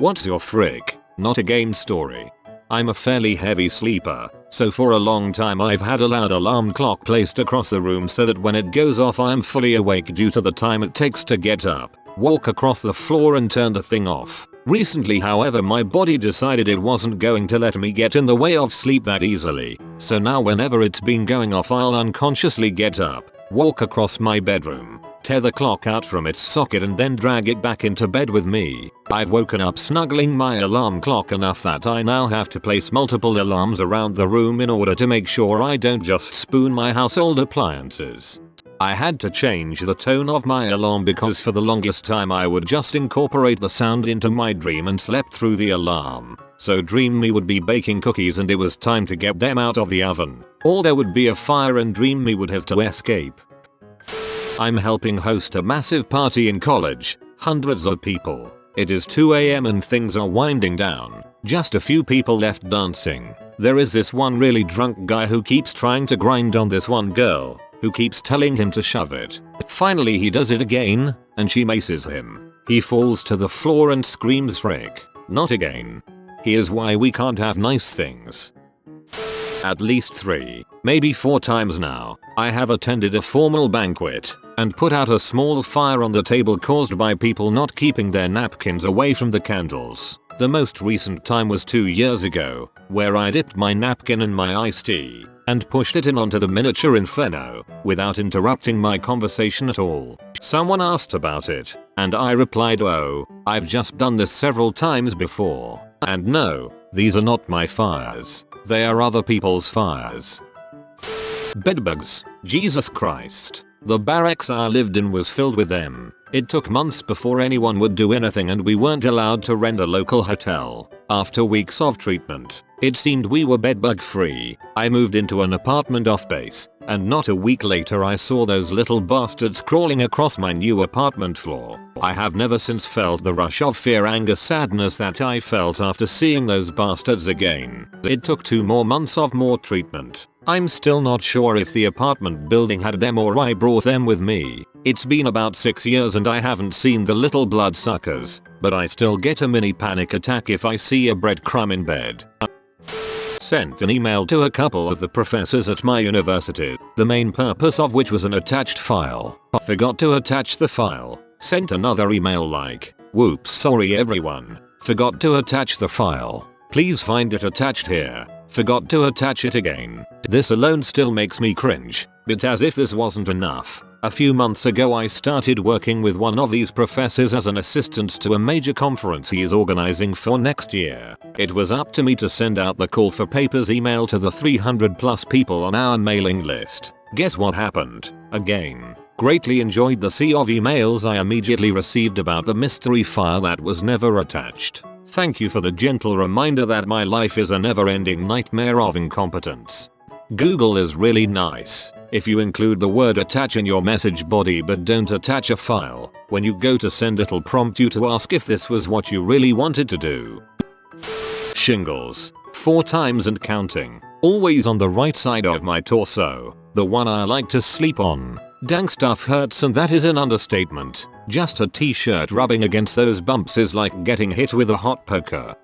What's your frick? Not again story. I'm a fairly heavy sleeper, so for a long time I've had a loud alarm clock placed across the room so that when it goes off I'm fully awake due to the time it takes to get up, walk across the floor and turn the thing off. Recently however my body decided it wasn't going to let me get in the way of sleep that easily, so now whenever it's been going off I'll unconsciously get up, walk across my bedroom, tear the clock out from its socket and then drag it back into bed with me. I've woken up snuggling my alarm clock enough that I now have to place multiple alarms around the room in order to make sure I don't just spoon my household appliances. I had to change the tone of my alarm because for the longest time I would just incorporate the sound into my dream and slept through the alarm. So dream me would be baking cookies and it was time to get them out of the oven. Or there would be a fire and dream me would have to escape. I'm helping host a massive party in college, hundreds of people. It is 2 AM and things are winding down. Just a few people left dancing. There is this one really drunk guy who keeps trying to grind on this one girl, who keeps telling him to shove it. Finally he does it again, and she maces him. He falls to the floor and screams frick. Not again. Here's why we can't have nice things. At least 3, maybe 4 times now, I have attended a formal banquet and put out a small fire on the table caused by people not keeping their napkins away from the candles. The most recent time was 2 years ago, where I dipped my napkin in my iced tea and pushed it in onto the miniature inferno without interrupting my conversation at all. Someone asked about it, and I replied, "Oh, I've just done this several times before. And no, these are not my fires. They are other people's fires." Bedbugs. Jesus Christ. The barracks I lived in was filled with them. It took months before anyone would do anything and we weren't allowed to rent a local hotel. After weeks of treatment, it seemed we were bedbug free. I moved into an apartment off base, and not a week later I saw those little bastards crawling across my new apartment floor. I have never since felt the rush of fear, anger, sadness that I felt after seeing those bastards again. It took 2 more months of more treatment. I'm still not sure if the apartment building had them or I brought them with me. It's been about 6 years and I haven't seen the little bloodsuckers, but I still get a mini panic attack if I see a breadcrumb in bed. Sent an email to a couple of the professors at my university, the main purpose of which was an attached file. Forgot to attach the file. Sent another email like, "Whoops, sorry everyone. Forgot to attach the file. Please find it attached here. Forgot to attach it again." This alone still makes me cringe, but as if this wasn't enough, a few months ago I started working with one of these professors as an assistant to a major conference he is organizing for next year. It was up to me to send out the call for papers email to the 300 plus people on our mailing list. Guess what happened? Again. Greatly enjoyed the sea of emails I immediately received about the mystery file that was never attached. Thank you for the gentle reminder that my life is a never-ending nightmare of incompetence. Google is really nice. If you include the word attach in your message body but don't attach a file, when you go to send it'll prompt you to ask if this was what you really wanted to do. Shingles. 4 times and counting. Always on the right side of my torso. The one I like to sleep on. Dang, stuff hurts, and that is an understatement. Just a t-shirt rubbing against those bumps is like getting hit with a hot poker.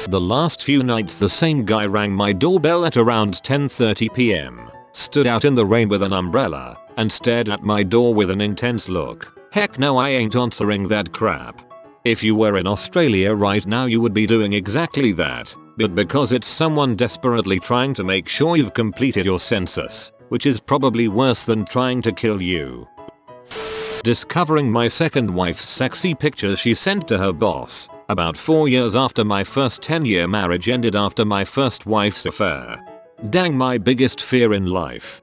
The last few nights the same guy rang my doorbell at around 10:30 PM. Stood out in the rain with an umbrella and stared at my door with an intense look. Heck no, I ain't answering that crap. If you were in Australia right now you would be doing exactly that, but because it's someone desperately trying to make sure you've completed your census, which is probably worse than trying to kill you. Discovering my second wife's sexy pictures she sent to her boss, about 4 years after my first 10-year marriage ended after my first wife's affair. Dang, my biggest fear in life.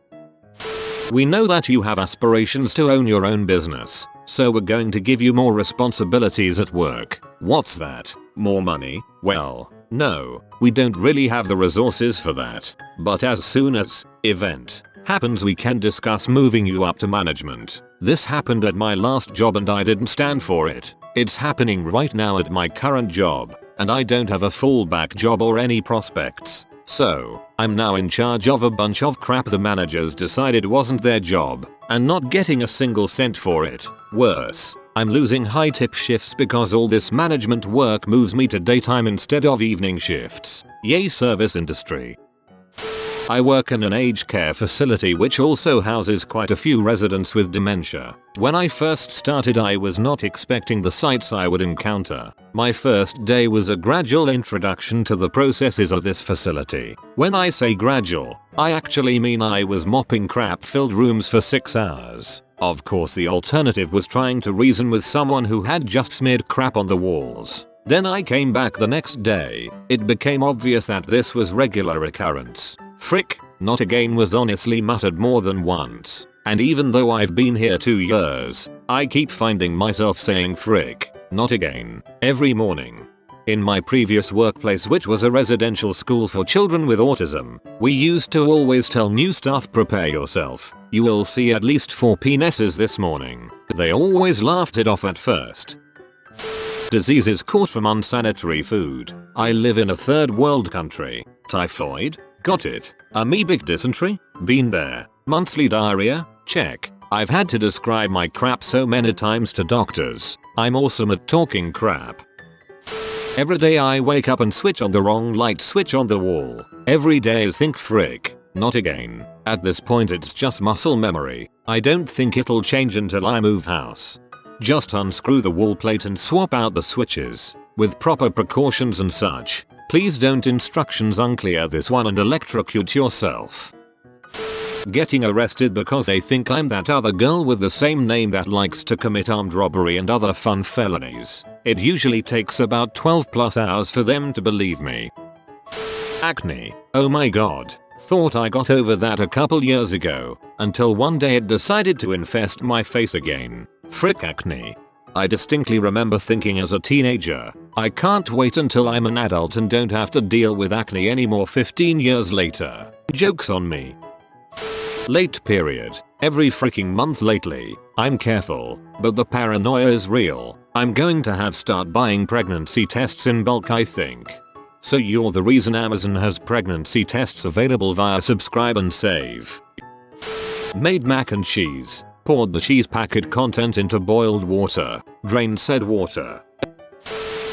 We know that you have aspirations to own your own business, so we're going to give you more responsibilities at work. What's that? More money? Well, no, we don't really have the resources for that, but as soon as event happens we can discuss moving you up to management. This happened at my last job and I didn't stand for it. It's happening right now at my current job, and I don't have a fallback job or any prospects. So, I'm now in charge of a bunch of crap the managers decided wasn't their job, and not getting a single cent for it. Worse, I'm losing high tip shifts because all this management work moves me to daytime instead of evening shifts. Yay service industry. I work in an aged care facility which also houses quite a few residents with dementia. When I first started I was not expecting the sights I would encounter. My first day was a gradual introduction to the processes of this facility. When I say gradual, I actually mean I was mopping crap-filled rooms for 6 hours. Of course the alternative was trying to reason with someone who had just smeared crap on the walls. Then I came back the next day. It became obvious that this was regular occurrence. Frick, not again was honestly muttered more than once. And even though I've been here 2 years, I keep finding myself saying frick, not again, every morning. In my previous workplace, which was a residential school for children with autism, we used to always tell new staff, prepare yourself. You will see at least 4 penises this morning. They always laughed it off at first. Diseases caught from unsanitary food. I live in a third world country. Typhoid? Got it. Amoebic dysentery? Been there. Monthly diarrhea? Check. I've had to describe my crap so many times to doctors. I'm awesome at talking crap. Every day I wake up and switch on the wrong light switch on the wall. Every day I think frick, not again. At this point it's just muscle memory. I don't think it'll change until I move house. Just unscrew the wall plate and swap out the switches. With proper precautions and such. Please don't instructions unclear this one and electrocute yourself. Getting arrested because they think I'm that other girl with the same name that likes to commit armed robbery and other fun felonies. It usually takes about 12+ hours for them to believe me. Acne. Oh my god. Thought I got over that a couple years ago, until one day it decided to infest my face again. Frick acne. I distinctly remember thinking as a teenager, I can't wait until I'm an adult and don't have to deal with acne anymore 15 years later. Joke's on me. Late period. Every freaking month lately. I'm careful, but the paranoia is real. I'm going to have start buying pregnancy tests in bulk I think. So you're the reason Amazon has pregnancy tests available via subscribe and save. Made mac and cheese. Poured the cheese packet content into boiled water. Drained said water.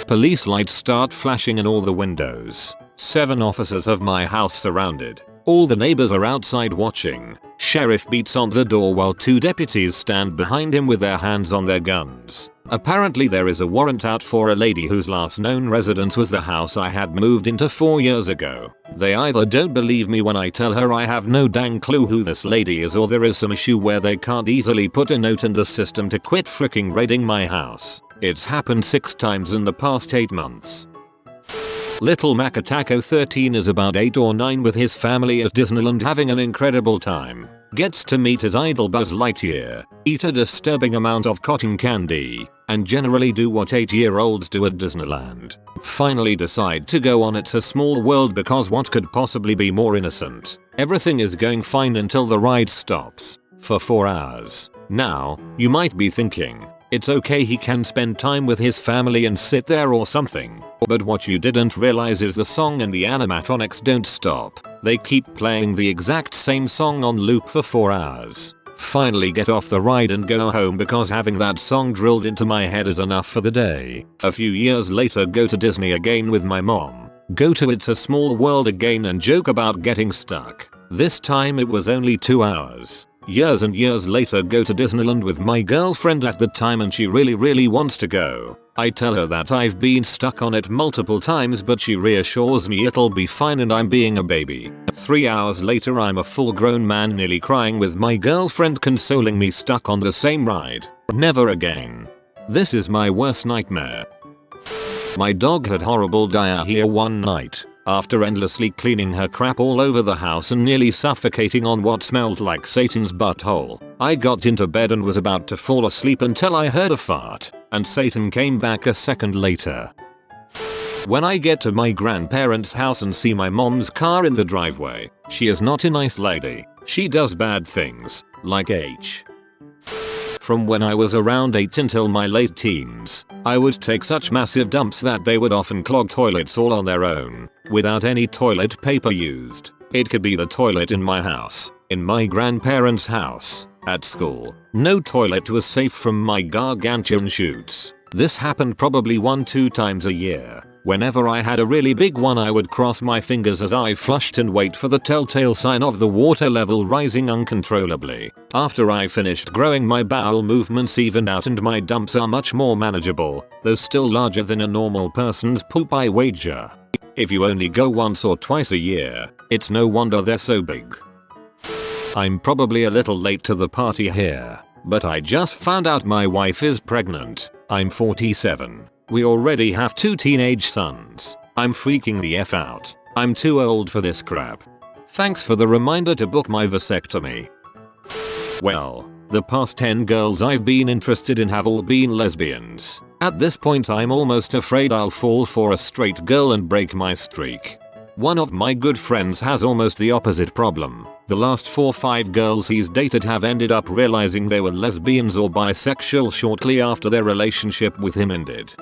Police lights start flashing in all the windows. 7 officers of my house surrounded. All the neighbors are outside watching. Sheriff beats on the door while 2 deputies stand behind him with their hands on their guns. Apparently there is a warrant out for a lady whose last known residence was the house I had moved into 4 years ago. They either don't believe me when I tell her I have no dang clue who this lady is, or there is some issue where they can't easily put a note in the system to quit freaking raiding my house. It's happened 6 times in the past 8 months. Little Macataco 13 is about 8 or 9 with his family at Disneyland having an incredible time. Gets to meet his idol Buzz Lightyear, eat a disturbing amount of cotton candy, and generally do what 8-year-olds do at Disneyland. Finally decide to go on It's a Small World because what could possibly be more innocent? Everything is going fine until the ride stops. For 4 hours. Now, you might be thinking, it's okay he can spend time with his family and sit there or something. But what you didn't realize is the song and the animatronics don't stop. They keep playing the exact same song on loop for 4 hours. Finally get off the ride and go home because having that song drilled into my head is enough for the day. A few years later go to Disney again with my mom. Go to It's a Small World again and joke about getting stuck. This time it was only 2 hours. Years and years later go to Disneyland with my girlfriend at the time and she really wants to go. I tell her that I've been stuck on it multiple times but she reassures me it'll be fine and I'm being a baby. 3 hours later I'm a full grown man nearly crying with my girlfriend consoling me stuck on the same ride. Never again. This is my worst nightmare. My dog had horrible diarrhea one night. After endlessly cleaning her crap all over the house and nearly suffocating on what smelled like Satan's butthole, I got into bed and was about to fall asleep until I heard a fart, and Satan came back a second later. When I get to my grandparents' house and see my mom's car in the driveway, she is not a nice lady. She does bad things, like From when I was around 8 until my late teens, I would take such massive dumps that they would often clog toilets all on their own, without any toilet paper used. It could be the toilet in my house, in my grandparents' house, At school, no toilet was safe from my gargantuan shoots. This happened probably 1-2 times a year. Whenever I had a really big one, I would cross my fingers as I flushed and wait for the telltale sign of the water level rising uncontrollably. After I finished growing, my bowel movements evened out and my dumps are much more manageable, though still larger than a normal person's poop, I wager. If you only go once or twice a year, it's no wonder they're so big. I'm probably a little late to the party here, but I just found out my wife is pregnant. I'm 47. We already have 2 teenage sons. I'm freaking the F out. I'm too old for this crap. Thanks for the reminder to book my vasectomy. Well, the past 10 girls I've been interested in have all been lesbians. At this point I'm almost afraid I'll fall for a straight girl and break my streak. One of my good friends has almost the opposite problem. The last 4-5 girls he's dated have ended up realizing they were lesbians or bisexual shortly after their relationship with him ended.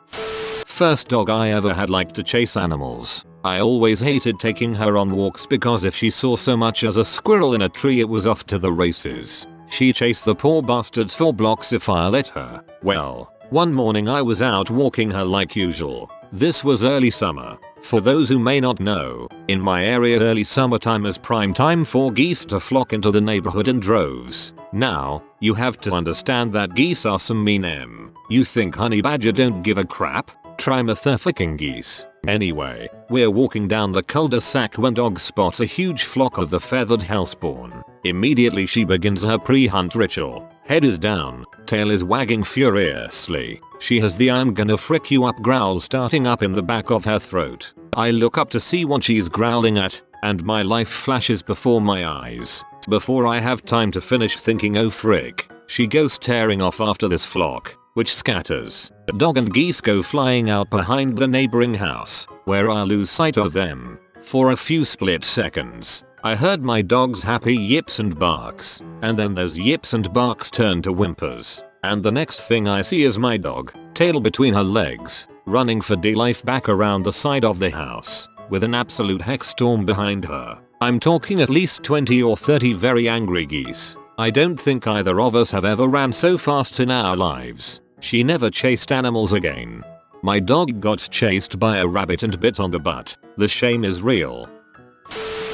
First dog I ever had liked to chase animals. I always hated taking her on walks because if she saw so much as a squirrel in a tree, it was off to the races. She chased the poor bastards for blocks if I let her. Well, one morning I was out walking her like usual. This was early summer. For those who may not know, in my area early summertime is prime time for geese to flock into the neighborhood in droves. Now, you have to understand that geese are some mean M. You think honey badger don't give a crap? Try motherfucking geese. Anyway, we're walking down the cul-de-sac when Dog spots a huge flock of the feathered hellspawn. Immediately she begins her pre-hunt ritual. Head is down, tail is wagging furiously. She has the "I'm gonna frick you up" growl starting up in the back of her throat. I look up to see what she's growling at, and my life flashes before my eyes. Before I have time to finish thinking "oh frick," she goes tearing off after this flock, which scatters. Dog and geese go flying out behind the neighboring house, where I lose sight of them. For a few split seconds, I heard my dog's happy yips and barks, and then those yips and barks turn to whimpers. And the next thing I see is my dog, tail between her legs, running for dear life back around the side of the house, with an absolute hex storm behind her. I'm talking at least 20 or 30 very angry geese. I don't think either of us have ever ran so fast in our lives. She never chased animals again. My dog got chased by a rabbit and bit on the butt. The shame is real.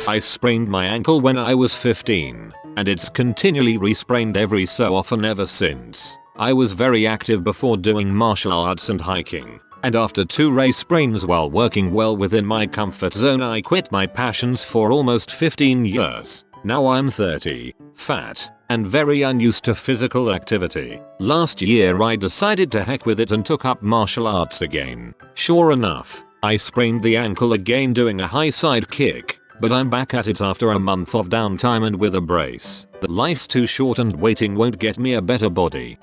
I sprained my ankle when I was 15, and it's continually re-sprained every so often ever since. I was very active before doing martial arts and hiking, and after 2 race sprains while working well within my comfort zone, I quit my passions for almost 15 years. Now I'm 30, fat, and very unused to physical activity. Last year I decided to heck with it and took up martial arts again. Sure enough, I sprained the ankle again doing a high side kick. But I'm back at it after a month of downtime and with a brace. Life's too short and waiting won't get me a better body.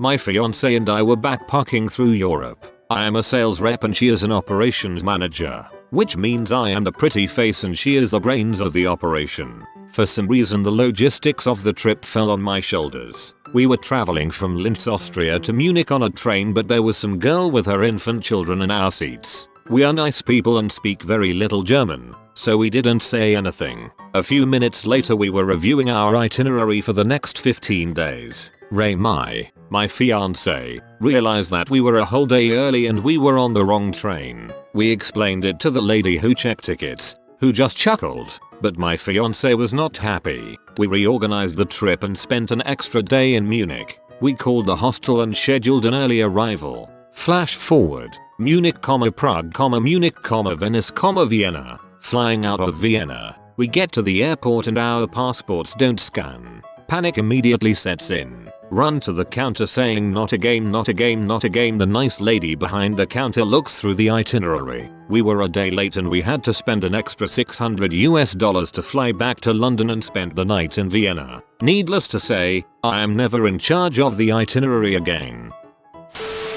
My fiance and I were backpacking through Europe. I am a sales rep and she is an operations manager, which means I am the pretty face and she is the brains of the operation. For some reason the logistics of the trip fell on my shoulders. We were traveling from Linz, Austria to Munich on a train, but there was some girl with her infant children in our seats. We are nice people and speak very little German, so we didn't say anything. A few minutes later we were reviewing our itinerary for the next 15 days. Ray, my fiance, realized that we were a whole day early and we were on the wrong train. We explained it to the lady who checked tickets, who just chuckled, but my fiance was not happy. We reorganized the trip and spent an extra day in Munich. We called the hostel and scheduled an early arrival. Flash forward. Munich, Prague, Munich, Venice, Vienna. Flying out of Vienna, we get to the airport and our passports don't scan. Panic immediately sets in. Run to the counter saying "not again, not again, not again." The nice lady behind the counter looks through the itinerary. We were a day late and we had to spend an extra $600 to fly back to London and spend the night in Vienna. Needless to say, I am never in charge of the itinerary again.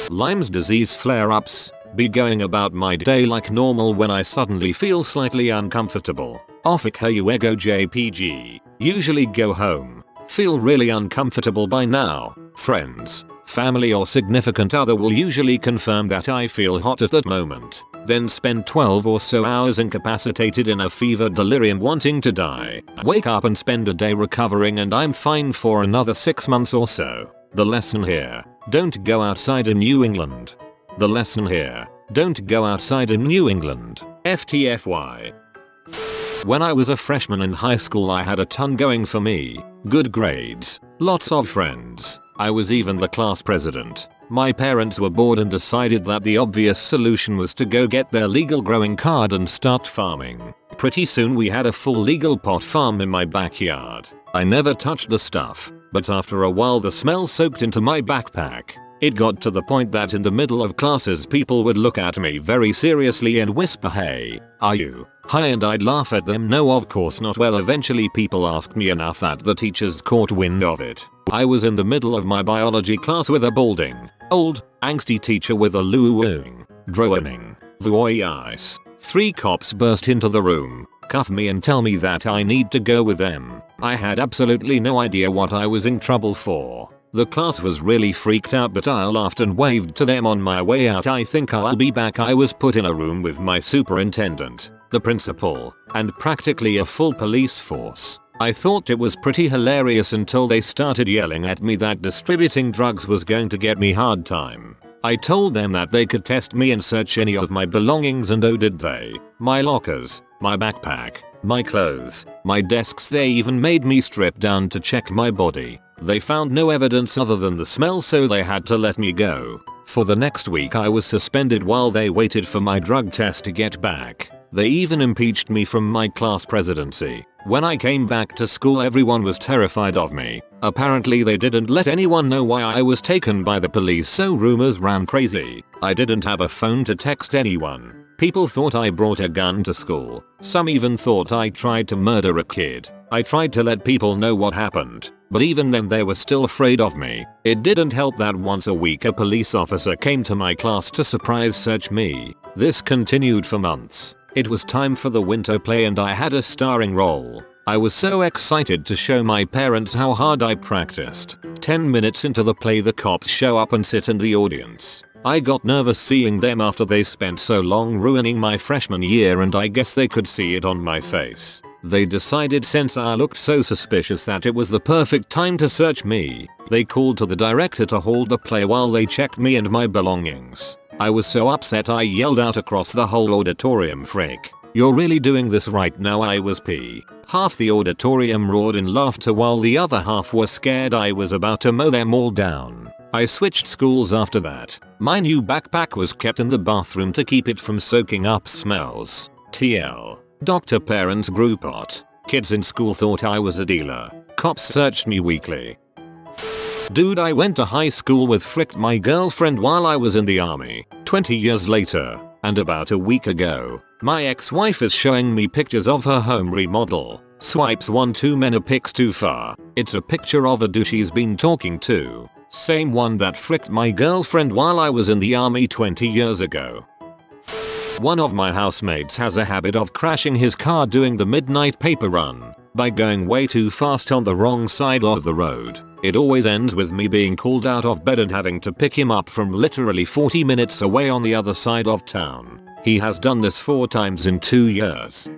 Lyme's disease flare-ups. Be going about my day like normal when I suddenly feel slightly uncomfortable. Ego JPG. Usually go home. Feel really uncomfortable by now. Friends, family or significant other will usually confirm that I feel hot at that moment. then spend 12 or so hours incapacitated in a fever delirium wanting to die. Wake up and spend a day recovering and I'm fine for another 6 months or so. The lesson here, don't go outside in New England. The lesson here, don't go outside in New England. FTFY. When I was a freshman in high school I had a ton going for me. Good grades, lots of friends. I was even the class president. My parents were bored and decided that the obvious solution was to go get their legal growing card and start farming. Pretty soon we had a full legal pot farm in my backyard. I never touched the stuff, but after a while the smell soaked into my backpack. It got to the point that in the middle of classes people would look at me very seriously and whisper, "Hey, are you high?" And I'd laugh at them. No, of course not. Well, eventually people asked me enough that the teachers caught wind of it. I was in the middle of my biology class with a balding, old, angsty teacher with a loo-ooing, droning voice. 3 cops burst into the room, cuff me and tell me that I need to go with them. I had absolutely no idea what I was in trouble for. The class was really freaked out, but I laughed and waved to them on my way out. I think I'll be back. I was put in a room with my superintendent, the principal, and practically a full police force. I thought it was pretty hilarious until they started yelling at me that distributing drugs was going to get me hard time. I told them that they could test me and search any of my belongings, and oh did they. My lockers, my backpack, my clothes, my desks. They even made me strip down to check my body. They found no evidence other than the smell, so they had to let me go. For the next week I was suspended while they waited for my drug test to get back. They even impeached me from my class presidency. When I came back to school everyone was terrified of me. Apparently they didn't let anyone know why I was taken by the police, so rumors ran crazy. I didn't have a phone to text anyone. People thought I brought a gun to school. Some even thought I tried to murder a kid. I tried to let people know what happened, but even then they were still afraid of me. It didn't help that once a week a police officer came to my class to surprise search me. This continued for months. It was time for the winter play and I had a starring role. I was so excited to show my parents how hard I practiced. 10 minutes into the play the cops show up and sit in the audience. I got nervous seeing them after they spent so long ruining my freshman year, and I guess they could see it on my face. They decided since I looked so suspicious that it was the perfect time to search me. They called to the director to hold the play while they checked me and my belongings. I was so upset I yelled out across the whole auditorium, "Frick, you're really doing this right now?" I was pee. Half the auditorium roared in laughter while the other half were scared I was about to mow them all down. I switched schools after that. My new backpack was kept in the bathroom to keep it from soaking up smells. TL. Doctor parents grew pot. Kids in school thought I was a dealer. Cops searched me weekly. Dude, I went to high school with fricked my girlfriend while I was in the army. 20 years later, and about a week ago, my ex-wife is showing me pictures of her home remodel. Swipes 1 too many, pics too far. It's a picture of a dude she's been talking to. Same one that fricked my girlfriend while I was in the army 20 years ago. One of my housemates has a habit of crashing his car doing the midnight paper run by going way too fast on the wrong side of the road. It always ends with me being called out of bed and having to pick him up from literally 40 minutes away on the other side of town. He has done this 4 times in 2 years.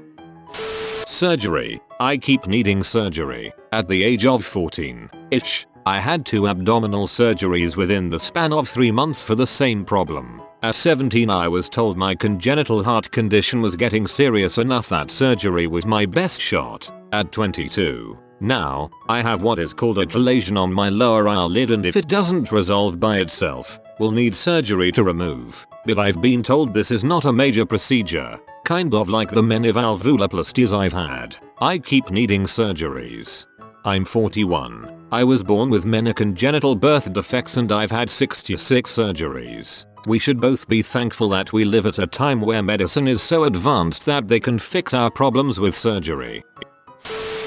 Surgery. I keep needing surgery. At the age of 14-ish, I had 2 abdominal surgeries within the span of 3 months for the same problem. At 17 I was told my congenital heart condition was getting serious enough that surgery was my best shot. At 22, now, I have what is called a dilation on my lower eyelid, and if it doesn't resolve by itself, will need surgery to remove. But I've been told this is not a major procedure, kind of like the many valvuloplasties I've had. I keep needing surgeries. I'm 41. I was born with many congenital birth defects and I've had 66 surgeries. We should both be thankful that we live at a time where medicine is so advanced that they can fix our problems with surgery.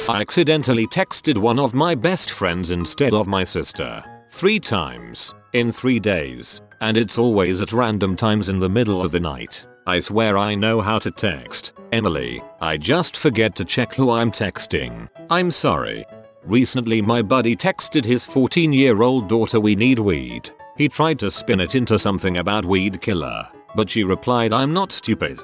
I accidentally texted one of my best friends instead of my sister 3 times in 3 days, and it's always at random times in the middle of the night. I swear I know how to text, Emily. I just forget to check who I'm texting. I'm sorry. Recently my buddy texted his 14-year-old daughter, "We need weed." He tried to spin it into something about weed killer. but she replied, "I'm not stupid."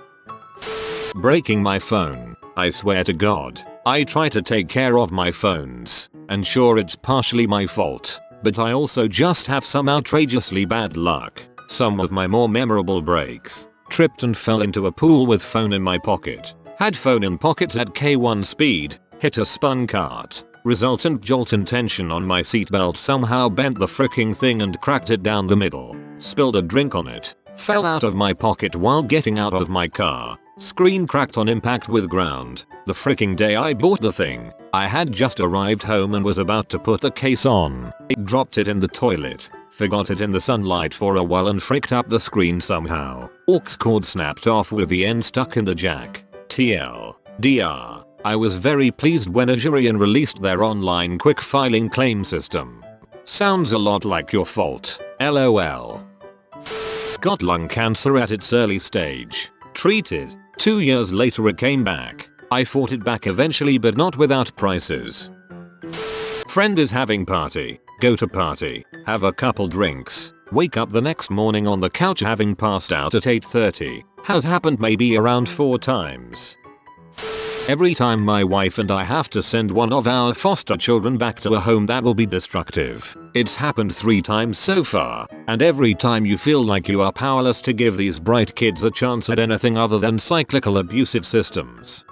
Breaking my phone. I swear to God, I try to take care of my phones, and sure it's partially my fault, but I also just have some outrageously bad luck. Some of my more memorable breaks: tripped and fell into a pool with phone in my pocket, had phone in pocket at K1 speed, hit a spun cart, resultant jolt and tension on my seatbelt, somehow bent the fricking thing and cracked it down the middle, spilled a drink on it, fell out of my pocket while getting out of my car, screen cracked on impact with ground. The fricking day I bought the thing, I had just arrived home and was about to put the case on. Dropped it in the toilet, forgot it in the sunlight for a while and fricked up the screen somehow. Aux cord snapped off with the end stuck in the jack. TLDR. I was very pleased when Azurian released their online quick filing claim system. Sounds a lot like your fault. LOL. Got lung cancer at its early stage. Treated. 2 years later it came back. I fought it back eventually, but not without prices. Friend is having party. Go to party. Have a couple drinks. Wake up the next morning on the couch having passed out at 8:30. Has happened maybe around 4 times. Every time my wife and I have to send one of our foster children back to a home that will be destructive. It's happened 3 times so far, and every time you feel like you are powerless to give these bright kids a chance at anything other than cyclical abusive systems.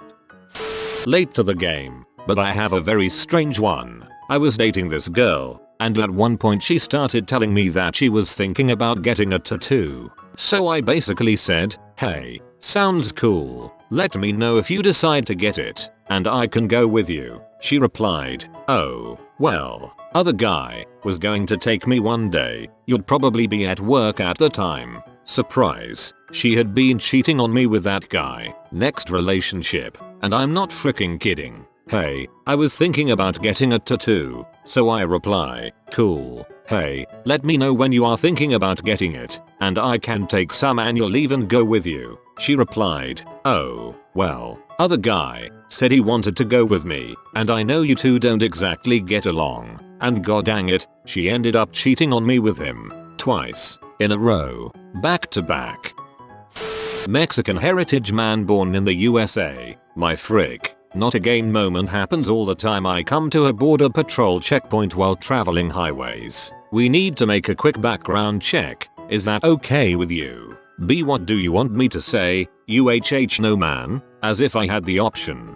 Late to the game, but I have a very strange one. I was dating this girl, and at one point she started telling me that she was thinking about getting a tattoo. So I basically said, "Hey, sounds cool. Let me know if you decide to get it, and I can go with you." She replied, "Oh, well, other guy was going to take me one day. You'd probably be at work at the time." Surprise. She had been cheating on me with that guy. Next relationship, and I'm not freaking kidding. "Hey, I was thinking about getting a tattoo." So I reply, "Cool. Hey, let me know when you are thinking about getting it, and I can take some annual leave and go with you." She replied, "Oh, well, other guy said he wanted to go with me, and I know you two don't exactly get along, and god dang it, she ended up cheating on me with him. Twice. In a row. Back to back." Mexican heritage man born in the USA. My frick. Not again moment happens all the time. I come to a border patrol checkpoint while traveling highways. "We need to make a quick background check. Is that okay with you?" B. "What do you want me to say?" UHH "No man," as if I had the option.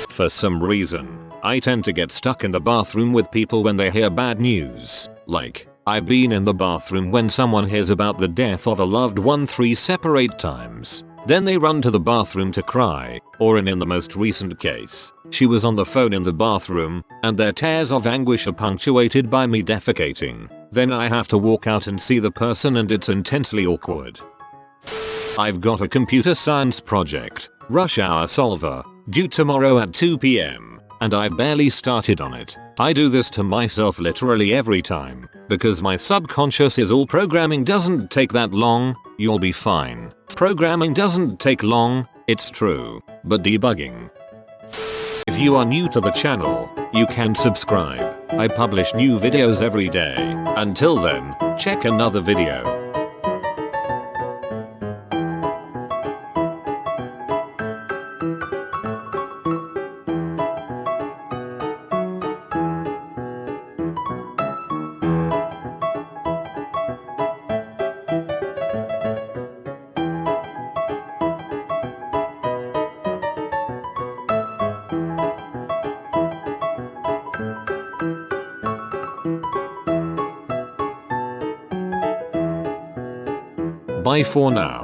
For some reason, I tend to get stuck in the bathroom with people when they hear bad news. Like, I've been in the bathroom when someone hears about the death of a loved one 3 separate times. Then they run to the bathroom to cry, or in the most recent case, she was on the phone in the bathroom, and their tears of anguish are punctuated by me defecating. Then I have to walk out and see the person, and it's intensely awkward. I've got a computer science project, rush hour solver, due tomorrow at 2 p.m, and I've barely started on it. I do this to myself literally every time, because my subconscious is all programming doesn't take that long, you'll be fine. Programming doesn't take long, it's true, but debugging. If you are new to the channel, you can subscribe. I publish new videos every day. Until then, check another video. Bye for now.